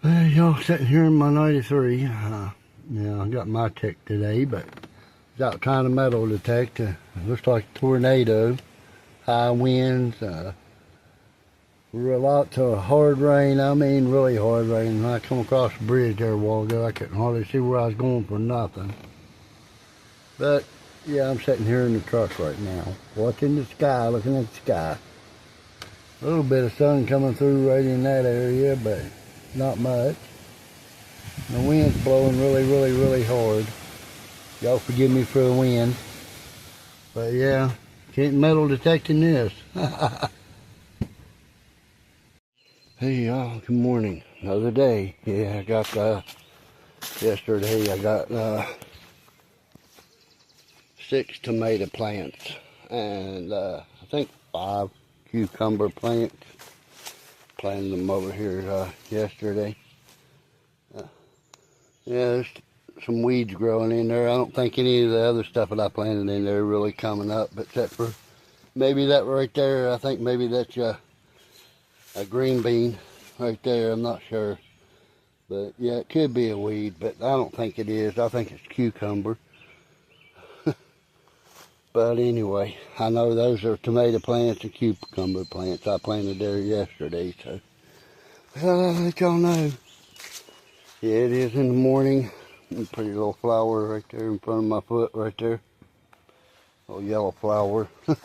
Well, y'all sitting here in my 93. I got my tech today, but it's out trying to metal detect. Looks like a tornado, high winds, lots of hard rain. I mean, really hard rain. When I come across the bridge there a while ago, I couldn't hardly see where I was going for nothing. But yeah, I'm sitting here in the truck right now, watching the sky, looking at the sky. A little bit of sun coming through right in that area, but not much. The wind's blowing really hard. Y'all forgive me for the wind. But yeah, can't metal detecting this. Hey y'all, good morning. Another day. Yeah, I got, yesterday I got 6 tomato plants and I think 5 cucumber plants. Planted them over here yesterday. Yeah, there's some weeds growing in there. I don't think any of the other stuff that I planted in there are really coming up, except for maybe that right there. I think maybe that's a green bean right there. I'm not sure. But yeah, it could be a weed, but I don't think it is. I think it's cucumber. But anyway, I know those are tomato plants and cucumber plants I planted there yesterday, so I'll let y'all know. Yeah, it is in the morning. Pretty little flower right there in front of my foot right there. Little yellow flower. I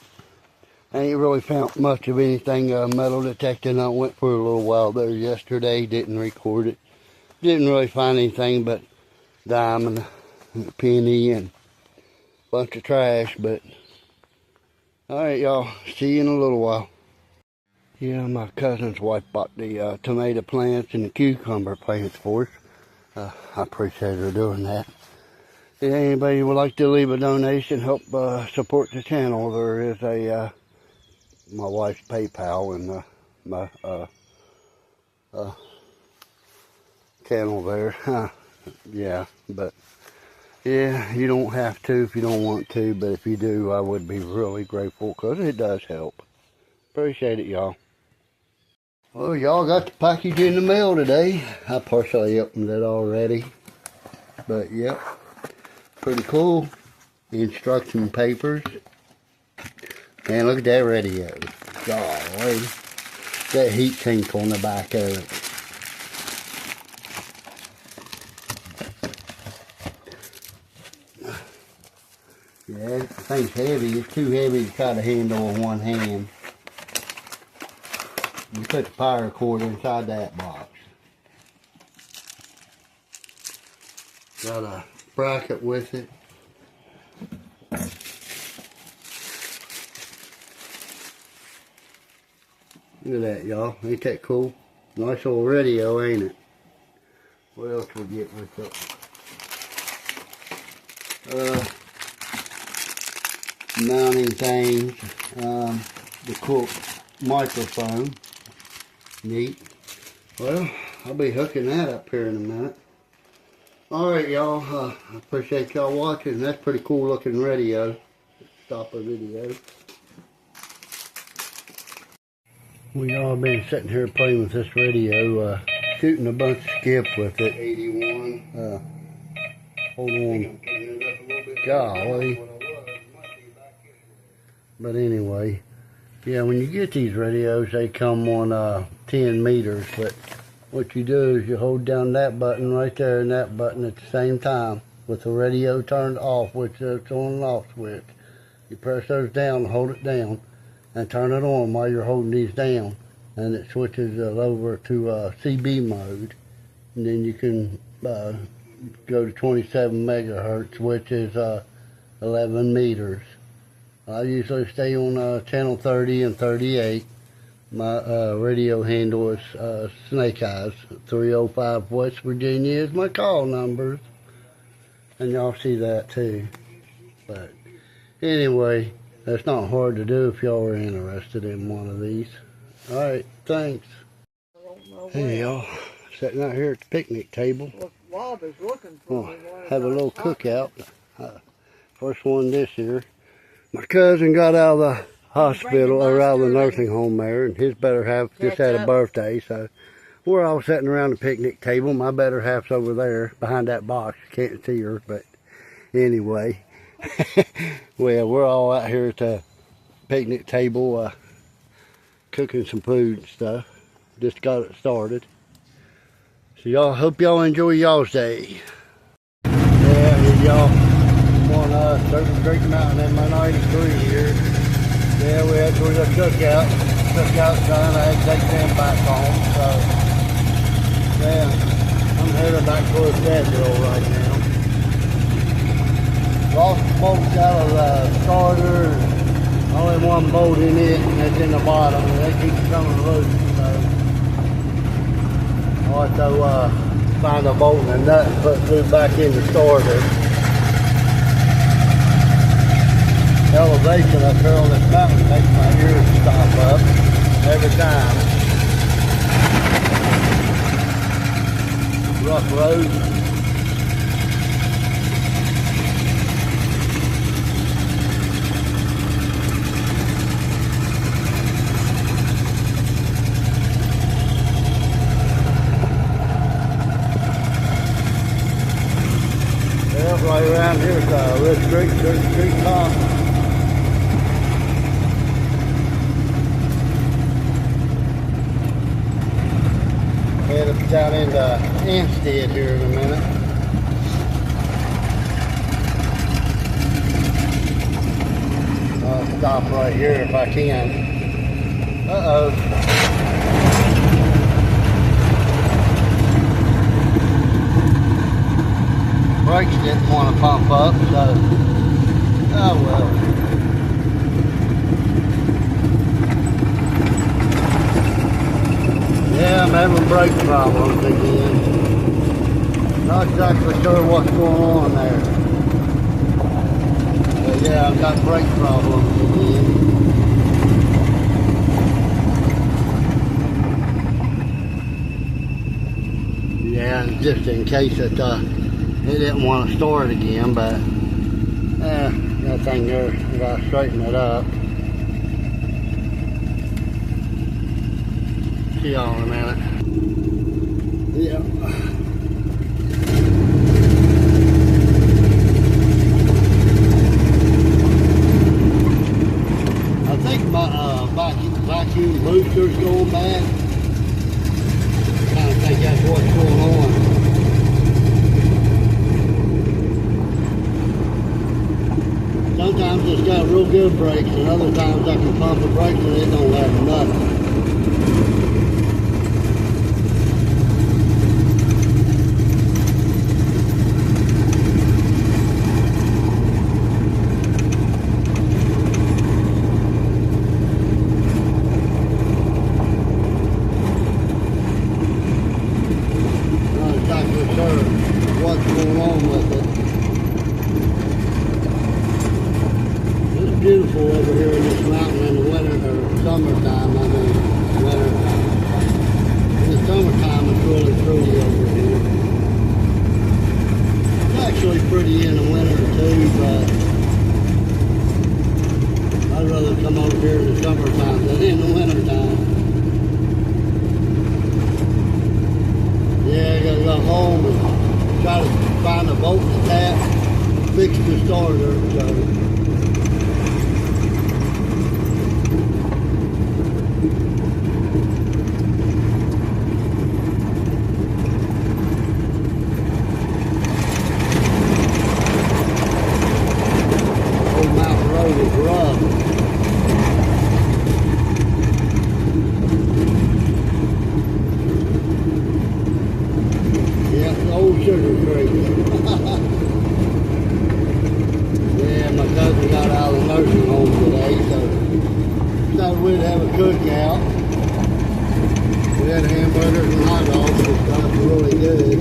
ain't really found much of anything metal detecting. I went for a little while there yesterday, didn't record it. Didn't really find anything but diamond, and a penny, and a bunch of trash, but alright y'all, see you in a little while. Yeah, my cousin's wife bought the tomato plants and the cucumber plants for us. I appreciate her doing that. If anybody would like to leave a donation, help support the channel, there is a my wife's PayPal and my channel there. Yeah, but yeah, you don't have to if you don't want to, but if you do, I would be really grateful because it does help. Appreciate it, y'all. Well, y'all got the package in the mail today. I partially opened it already, but yep, pretty cool. Instruction papers. Man, look at that radio. Golly, that heat sink on the back of it. Yeah, the thing's heavy. It's too heavy to try to handle with one hand. You put the power cord inside that box. Got a bracket with it. Look at that, y'all. Ain't that cool? Nice old radio, ain't it? What else we get with it? Mounting things. The cool microphone. Neat. Well, I'll be hooking that up here in a minute. Alright, y'all. I appreciate y'all watching. That's pretty cool looking radio. Stop a video. We all been sitting here playing with this radio, shooting a bunch of skip with it. 81. Hold on. Golly. But anyway, yeah, when you get these radios, they come on 10 meters. But what you do is you hold down that button right there and that button at the same time with the radio turned off, which is on and off switch. You press those down, hold it down, and turn it on while you're holding these down, and it switches over to CB mode, and then you can go to 27 megahertz, which is 11 meters. I usually stay on channel 30 and 38. My radio handle is Snake Eyes. 305 West Virginia is my call numbers, and y'all see that too. But anyway, that's not hard to do if y'all are interested in one of these. Alright, thanks. Hey y'all, sitting out here at the picnic table. Bob is looking for me. Have a little cookout. First one this year. My cousin got out of the hospital, or out of the nursing home there, and his better half just had a birthday, so we're all sitting around the picnic table. My better half's over there behind that box. Can't see her, but anyway. Well, we're all out here at the picnic table cooking some food and stuff. Just got it started. So y'all, hope y'all enjoy y'all's day. Yeah, here y'all on Turtle Creek Mountain in my 93 here. Yeah, we had to do the cookout. Cookout done. I had to take them back home. So, yeah, I'm headed back towards Dadville right now. Lost the bolts out of the starter. Only one bolt in it, and that's in the bottom, and they keep coming loose. So, I'll have to find a bolt and a nut and put it back in the starter. Elevation up here on this mountain makes my ears stop up every time. Rough road. Yeah, right around here is Ridge Creek top. Headed down into Anstead here in a minute. I'll stop right here if I can. Uh-oh. Brakes didn't want to pump up, so oh well. Yeah, I'm having brake problems again. Not exactly sure what's going on there. But yeah, I've got brake problems again. Yeah, just in case it didn't want to store it again, but that thing there, I gotta straighten it up. See y'all in a minute. Yeah. I think my vacuum booster's going bad. I kind of think that's what's going on. Sometimes it's got real good brakes, and other times I can pump the brakes and it don't have nothing. Not exactly sure what's going on with it. Beautiful over here in this mountain in the winter or summertime. I mean, winter time. In the summertime, it's really pretty over here. It's actually pretty in the winter too, but I'd rather come over here in the summertime than in the winter time. Yeah, I gotta go home and try to find a bolt and tap, fix the starter. So. Sugar Creek. Yeah, my cousin got out of the nursing home today, so thought we'd have a cookout. We had hamburgers and hot dogs, which got really good.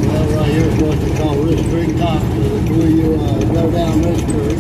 Well, right here is what they call Ridge Creek Top, so it's where you go down Ridge Creek.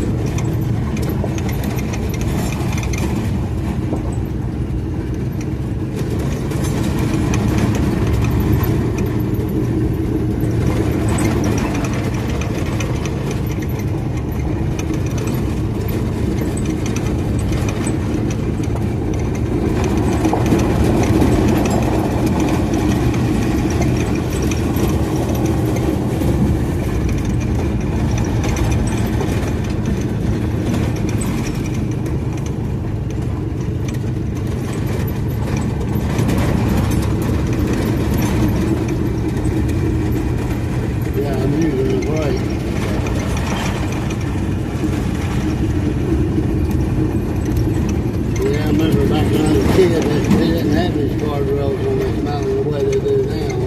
these guardrails on this mountain the way they do now.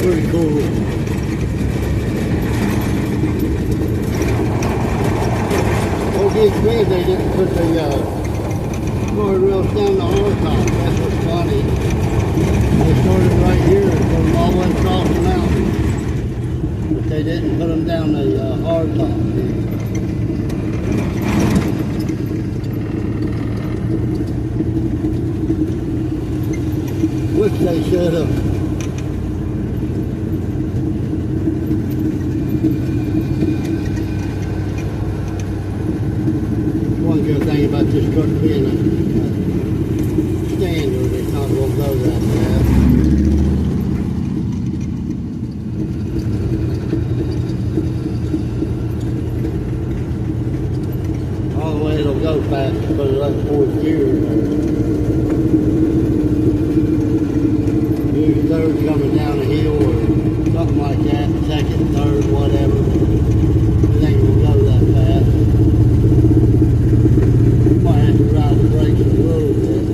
Pretty cool. What gets me, they didn't put the guardrails down the hardtop. That's what's funny. They started right here and put them all the way across the mountain. But they didn't put them down the hardtop. Which they should have. One good thing about this truck being a standard, it's not going to go that fast. All the way it'll go fast because of that fourth gear there. Usually third coming down a hill or something like that, second, third, whatever. It ain't going to go that fast. Might have to ride the brakes a little bit.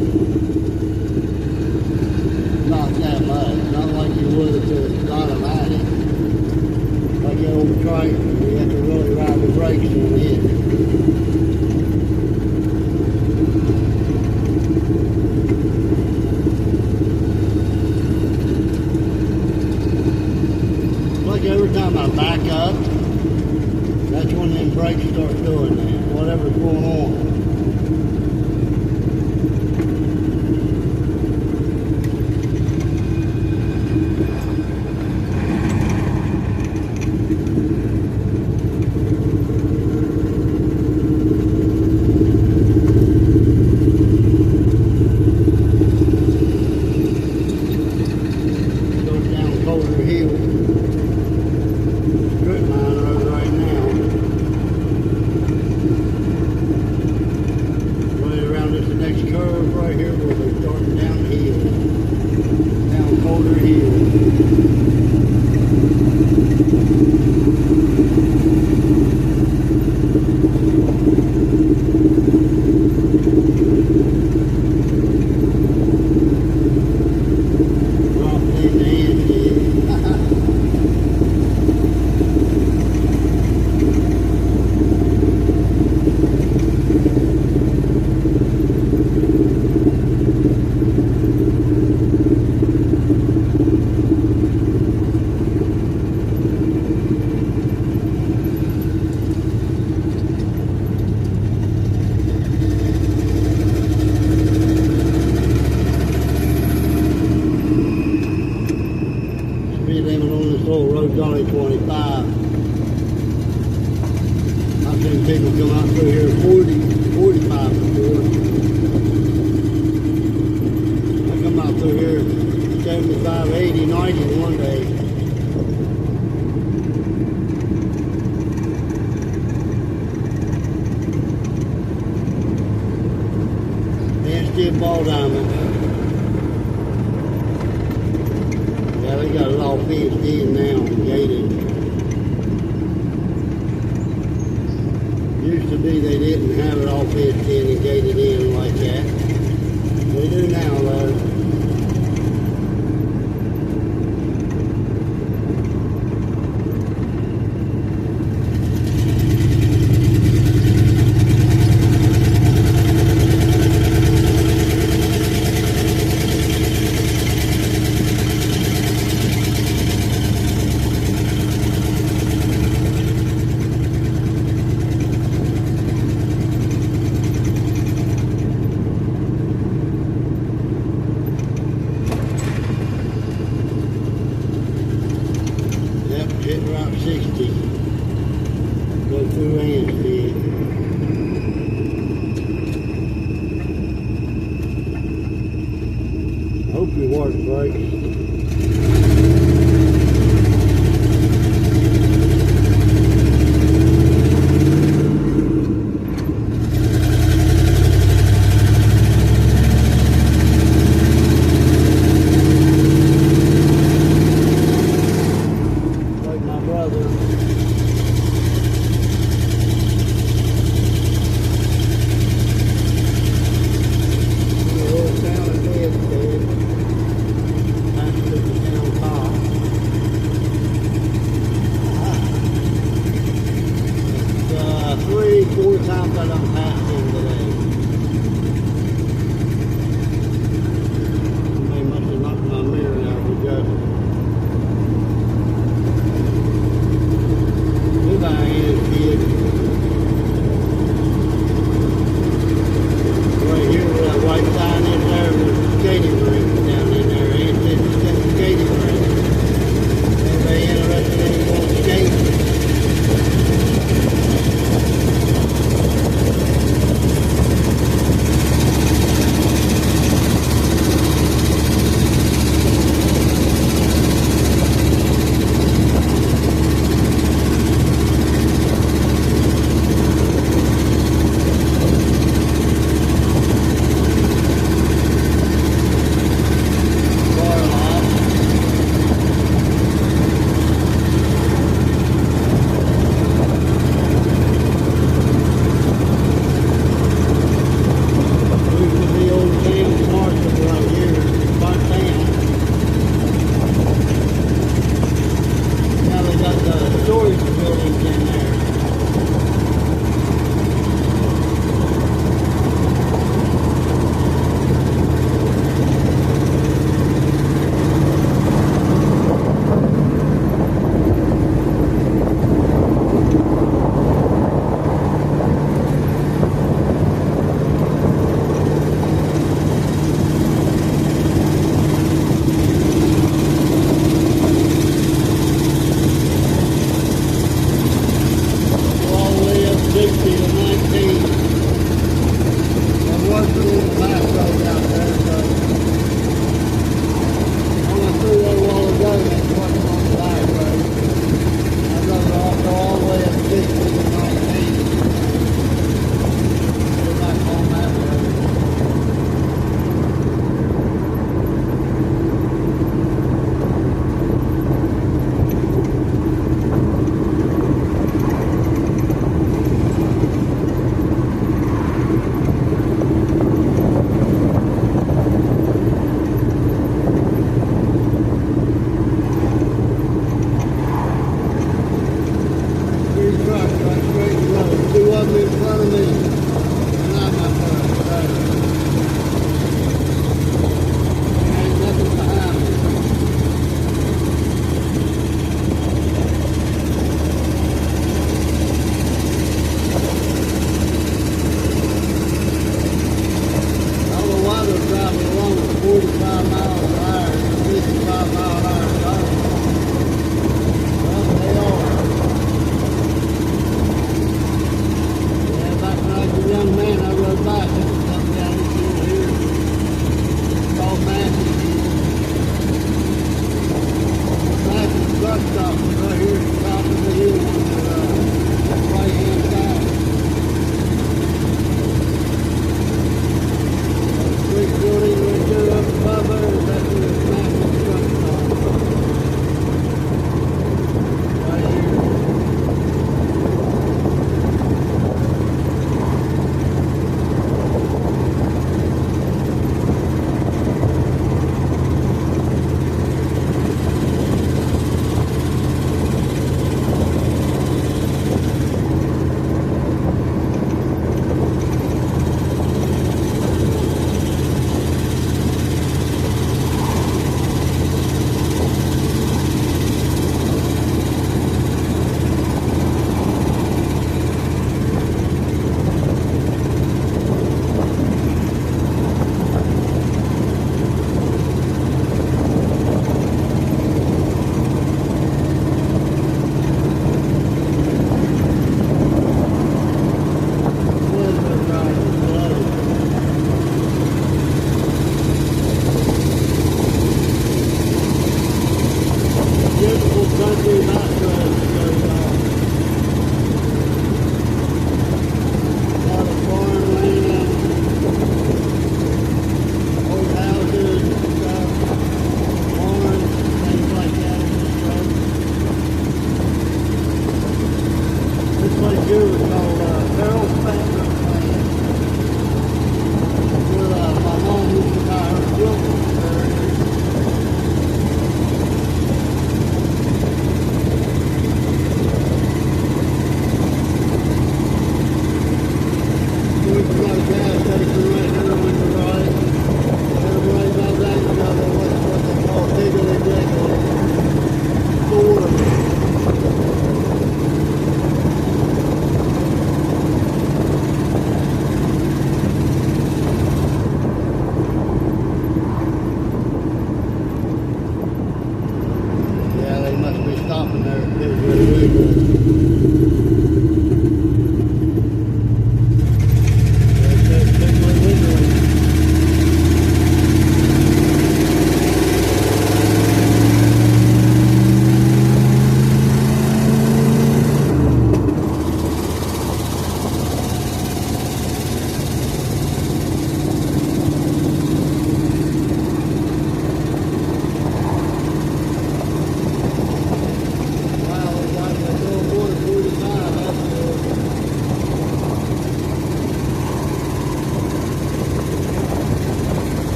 Not that much. Not like you would if it's automatic. Like an old tractor, you have to really ride the brakes on it. Like every time I back up, that's when them brakes start doing that. Whatever's going on. Only 25. I've seen people come out through here 40, 45 before. I come out through here 75, 80, 90 one day. And still ball diamonds. Yeah, they got it all fenced in now and gated. Used to be they didn't have it all fenced in and gated in like that. They do now though. Hit Route 60, go through Ansted. I hope your water breaks. 3, 4 times I done passed him today. They must have knocked my mirror out with just. Goodbye, kid. Right here where that white sign is there, there's a skating rink down in there. It's a skating rink. Anybody interested in going skating?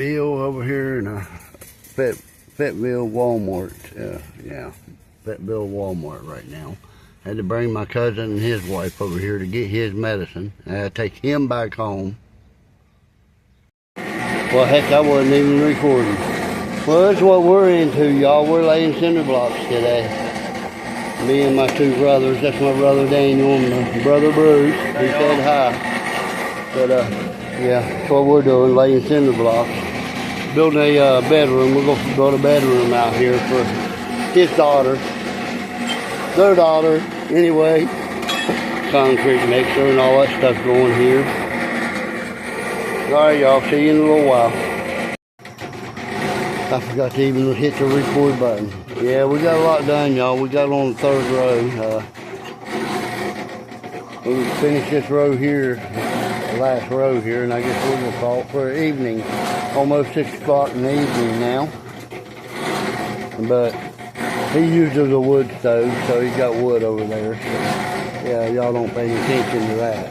deal over here in Fayetteville Walmart. Yeah, Fayetteville Walmart right now. Had to bring my cousin and his wife over here to get his medicine. I had to take him back home. Well, heck, I wasn't even recording. Well, that's what we're into, y'all. We're laying cinder blocks today. Me and my two brothers. That's my brother Daniel and my brother Bruce. He said hi. But, yeah, that's what we're doing, laying cinder blocks. Building a bedroom. We're going to build a bedroom out here for his daughter. Their daughter, anyway. Concrete mixer and all that stuff going here. Alright, y'all. See you in a little while. I forgot to even hit the record button. Yeah, we got a lot done, y'all. We got on the third row. We finished this row here, the last row here, and I guess we're going to call it for evening. Almost 6 o'clock in the evening now. But he uses a wood stove, so he's got wood over there. So, yeah, y'all don't pay any attention to that.